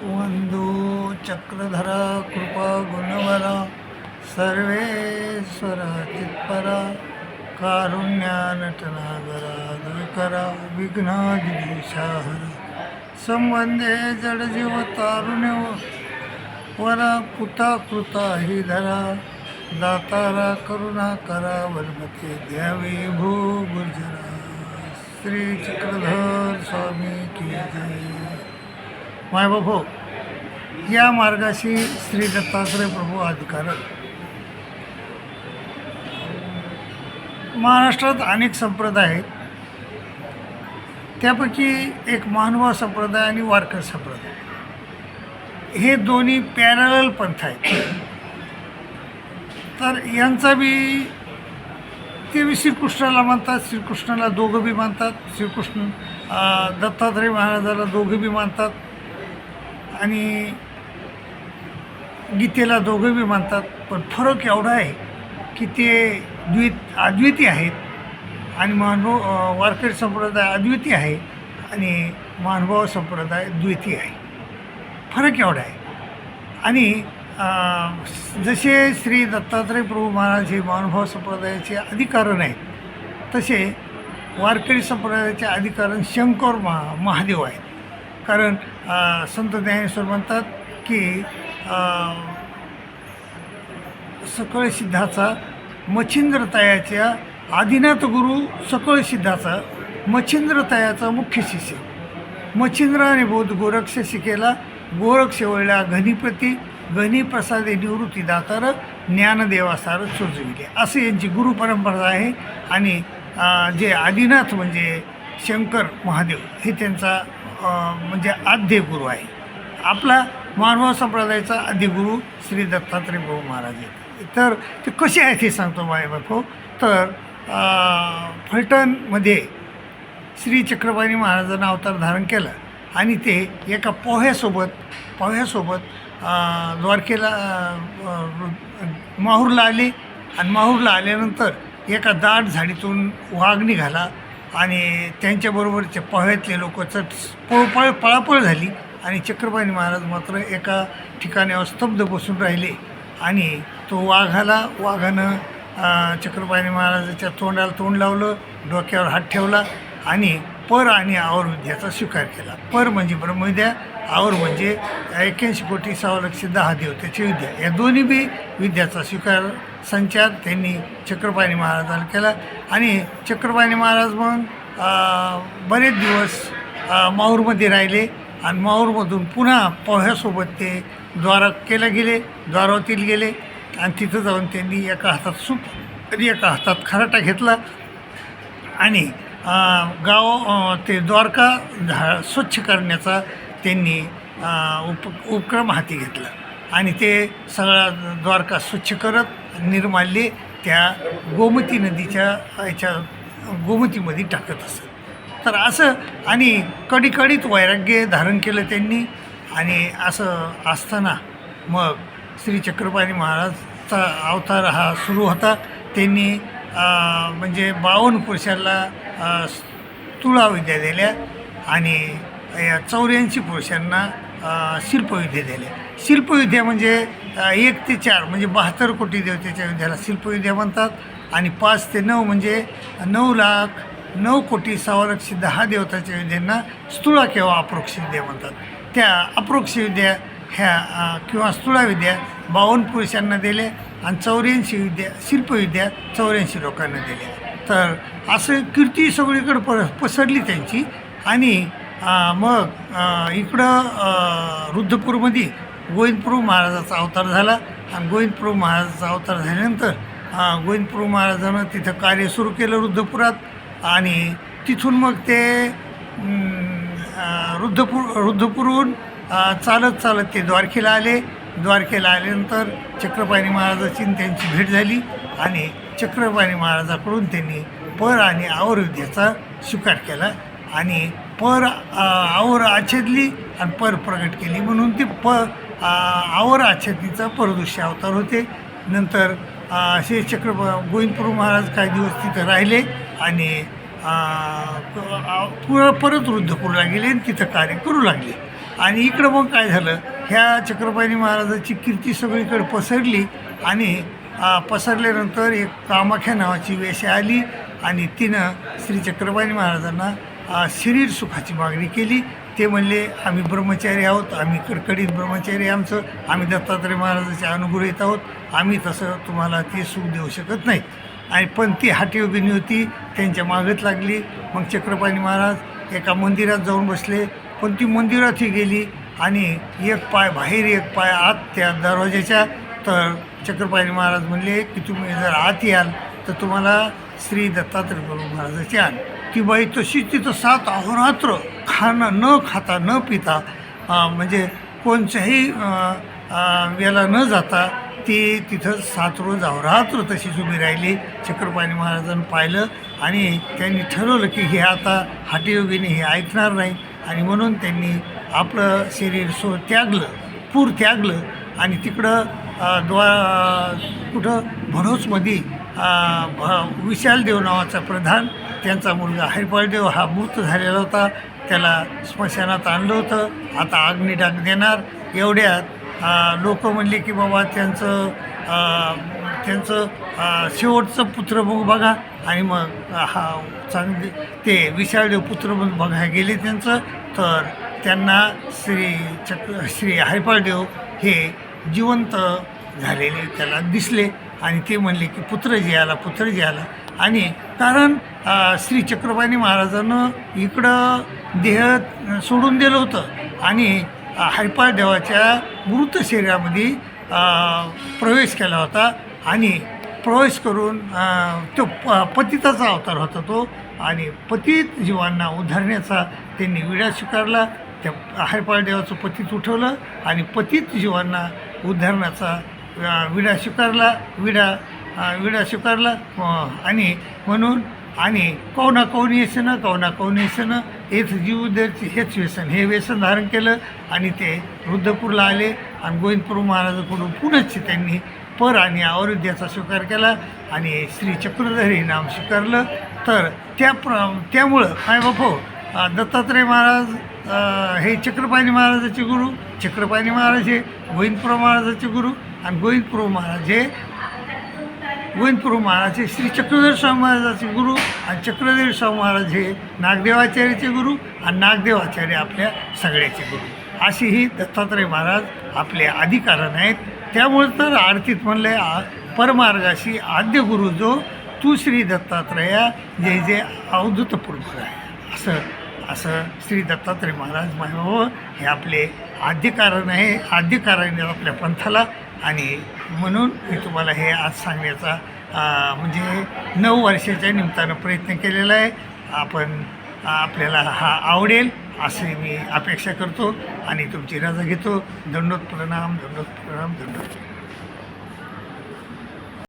वंदो चक्रधरा कृपा गुणवरा सर्वेश्वरा चित्परा कारुण्यानटनागरा द्विकरा विघ्नादिशाहरा संबंधे जडजीव तारुण्य वरा पुता कृता हि धरा दातारा करुणा करा वर्मते द्यावे भू गुर्जरा श्री चक्रधर स्वामी की जय. मायबापो, या मार्गाशी श्री दत्तात्रय प्रभू अधिकारक. महाराष्ट्रात अनेक संप्रदाय आहेत. त्यापैकी एक महानुभाव संप्रदाय आणि वारकरी संप्रदाय हे दोन्ही पॅरलल पंथ आहेत. तर यांचा बी ते बी श्रीकृष्णाला मानतात, श्रीकृष्णाला दोघं बी मानतात, श्रीकृष्ण दत्तात्रय महाराजाला दोघं बी मानतात आणि गीतेला दोघं बी मानतात. पण फरक एवढा आहे की ते अद्वितीय आहेत आणि महानुभाव वारकरी संप्रदाय अद्वितीय आहे आणि महानुभाव संप्रदाय द्वितीय आहे. फरक एवढा आहे. आणि जसे श्री दत्तात्रय प्रभू महाराज हे महानुभाव संप्रदायाचे अधिकारण आहेत, तसे वारकरी संप्रदायाचे अधिकारण शंकर महादेव आहेत. कारण संत ज्ञानेश्वर म्हणतात की सकळ सिद्धाचा मच्छिंद्रतायाच्या आदिनाथ गुरु सकळ सिद्धाचा मच्छिंद्रतायाचा मुख्य शिष्य मच्छिंद्राने बोध गोरक्ष शिकेला गोरक्ष वळल्या घनीप्रती घनी प्रसादे निवृत्ती दातार ज्ञानदेवासार सुचविले, असं यांची गुरु परंपरा आहे. आणि जे आदिनाथ म्हणजे शंकर महादेव हे त्यांचा म्हणजे आद्य गुरु आहे. आपला महानुभाव संप्रदायाचा आद्य गुरु श्री दत्तात्रय प्रभू महाराज आहेत. तर ते कसे आहेत हे सांगतो बायबापो. तर फलटणमध्ये श्री चक्रपाणी महाराजांना अवतार धारण केला आणि ते एका पोह्यासोबत द्वारकेला माहूरला आले. आणि माहूरला आल्यानंतर एका दाट झाडीतून वाघ निघाला आणि त्यांच्याबरोबरचे पोह्यातले लोक पळापळ झाली आणि चक्रपाणी महाराज मात्र एका ठिकाणावर स्तब्ध बसून राहिले. आणि तो वाघानं चक्रपाणी महाराजाच्या तोंडाला तोंड लावलं, डोक्यावर हात ठेवला आणि पर आणि आवर विद्याचा स्वीकार केला. पर म्हणजे ब्रह्मविद्या, आवर म्हणजे 81,10 देवतेची विद्या. या दोन्ही बी विद्याचा संचार त्यांनी चक्रपाणी महाराजाला केला. आणि चक्रपाणी महाराज मग बरेच दिवस माहूरमध्ये राहिले आणि माहूरमधून पुन्हा पोह्यासोबत ते द्वारकेला गेले, द्वारावतील गेले आणि तिथं जाऊन त्यांनी एका हातात सूप आणि एका हातात खराटा घेतला आणि ते द्वारका स्वच्छ करण्याचा त्यांनी उपक्रम हाती घेतला. आणि ते सगळा द्वारका स्वच्छ करत निर्माल्य त्या गोमती नदीच्या गोमतीमध्ये टाकत असत. तर असं आणि कडीकडीत वैराग्य धारण केलं त्यांनी. आणि असं असताना मग श्री चक्रपाणी महाराजचा अवतार हा सुरू होता. त्यांनी म्हणजे 52 पुरुषांना स्थूळाविद्या दिल्या आणि 84 पुरुषांना शिल्पविद्या दिल्या. शिल्पविद्या म्हणजे 1 ते 4 म्हणजे 72 कोटी देवतेच्या विद्याला शिल्पविद्या म्हणतात. आणि 5 ते 9 म्हणजे 9,09,10 देवताच्या विद्यांना स्थूळा किंवा अप्रोक्ष विद्या म्हणतात. त्या अप्रोक्ष विद्या ह्या किंवा स्थूळाविद्या 52 पुरुषांना दिल्या आणि 84 विद्या शिल्पविद्या 84 लोकांना दिल्या. तर असं कीर्ती सगळीकडं पसरली त्यांची. आणि मग इकडं रुद्रपूरमध्ये गोविंदप्रभू महाराजाचा अवतार झाला. आणि गोविंदप्रभू महाराजाचा अवतार झाल्यानंतर गोविंदप्रभू महाराजानं तिथं कार्य सुरू केलं रुद्रपुरात. आणि तिथून मग ते रुद्रपूरहून चालत ते द्वारकेला आले. द्वारकेला आल्यानंतर चक्रपाणी महाराजाची त्यांची भेट झाली आणि चक्रपाणी महाराजाकडून त्यांनी पर आणि आवर विद्याचा स्वीकार केला. आणि पर आवर आच्छादली आणि पर प्रगट केली म्हणून ते आवर आच्छादनीचा परदृश्य अवतार होते. नंतर असे गोविंदप्रभू महाराज काही दिवस तिथं राहिले आणि परत रुद्रपूरला गेले आणि तिथं कार्य करू लागले. आणि इकडं मग काय झालं, ह्या चक्रपाणी महाराजाची कीर्ती सगळीकडे पसरली आणि पसरल्यानंतर एक कामाख्या नावाची वेश्या आली आणि तिनं श्री चक्रपाणी महाराजांना शरीर सुखाची मागणी केली. ते म्हणले आम्ही ब्रह्मचारी आहोत, आम्ही कडकडीत ब्रह्मचारी आमचं, आम्ही दत्तात्रय महाराजाचे अनुग्रहीत आहोत, आम्ही तसं तुम्हाला ते सुख देऊ शकत नाही. आणि पण ती हठयोगिनी होती, त्यांच्या मागत लागली. मग चक्रपाणी महाराज एका मंदिरात जाऊन बसले, पण ती मंदिरातही गेली आणि एक पाय बाहेर एक पाय आत त्या दरवाजाच्या. तर चक्रपाणी महाराज म्हणले की तुम्ही जर आत याल तर तुम्हाला श्री दत्तात्रय प्रभू महाराजाचे आण. ती बाई तशी तिथं 7 अहोरात्र न खाता न पिता म्हणजे कोणत्याही याला न जाता ती तिथं 7 रोज अहोरात्र तशीच उभी राहिली. चक्रपाणी महाराजांनी पाहिलं आणि त्यांनी ठरवलं की हे आता हठयोगिनी हे ऐकणार नाही आणि म्हणून त्यांनी आपलं शरीर पूर त्यागलं आणि तिकडं कुठं भडोसमध्ये विशालदेव नावाचा प्रधान, त्यांचा मुलगा हरिपाळदेव हा मृत झालेला होता, त्याला स्मशानात आणलं होतं. आता अग्निडाग देणार एवढ्यात लोक म्हणले की बाबा त्यांचं शेवटचं पुत्र मग बघा. आणि मग चांगले ते विशाळदेव पुत्र मग बघायला गेले त्यांचं. तर त्यांना श्री हरिपाळदेव हे जिवंत झालेले त्याला दिसले आणि ते म्हणले की पुत्र जे आला. आणि कारण श्री चक्रपाणी महाराजांनं इकडं देह सोडून दिलं होतं आणि हरिपाळ देवाच्या मृत शरीरामध्ये प्रवेश केला होता आणि प्रवेश करून तो पतिताचा अवतार होता तो आणि पतित जीवांना उद्धारण्याचा त्यांनी विडा स्वीकारला. त्या हरिपाळ देवाचं पतित उठवलं आणि पतित जीवांना उद्धारण्याचा विडा स्वीकारला आणि म्हणून आणि कौना कौन येसन हेच जीव उद्धारचे हेच व्यसन, हे व्यसन धारण केलं आणि ते रुद्रपूरला आले आणि गोविंदपूर महाराजाकडून पुनश्च त्यांनी पर आणि अवरुद्ध्याचा स्वीकार केला आणि श्री चक्रधरी नाम स्वीकारलं. तर त्यामुळं काय बापो दत्तात्रय महाराज हे चक्रपाणी महाराजाचे गुरु, चक्रपाणी महाराज हे गोविंदपूर महाराजाचे गुरु आणि गोविंदपूर महाराज हे श्री चक्रधर स्वामी महाराजाचे गुरु आणि चक्रधर स्वामी महाराज हे नागदेवाचार्याचे गुरु आणि नागदेवाचार्य आपल्या सगळ्याचे गुरु. अशी ही दत्तात्रय महाराज आपले आदिकारण आहेत. त्यामुळे तर आरतीत म्हणलं आहे परमार्गाशी आद्य गुरु जो तू श्री दत्तात्रया जय जय अवधूत पूर्व आहे. असं श्री दत्तात्रय महाराज मायबाबा हे आपले आद्यकारण आहे, आद्यकारण आहे आपल्या पंथाला. आणि म्हणून मी तुम्हाला हे आज सांगण्याचा म्हणजे 9 वर्षाच्या निमित्तानं प्रयत्न केलेला आहे. आपल्याला हा आवडेल असे मी अपेक्षा करतो आणि तुमची रजा घेतो. दंडोत प्रणाम.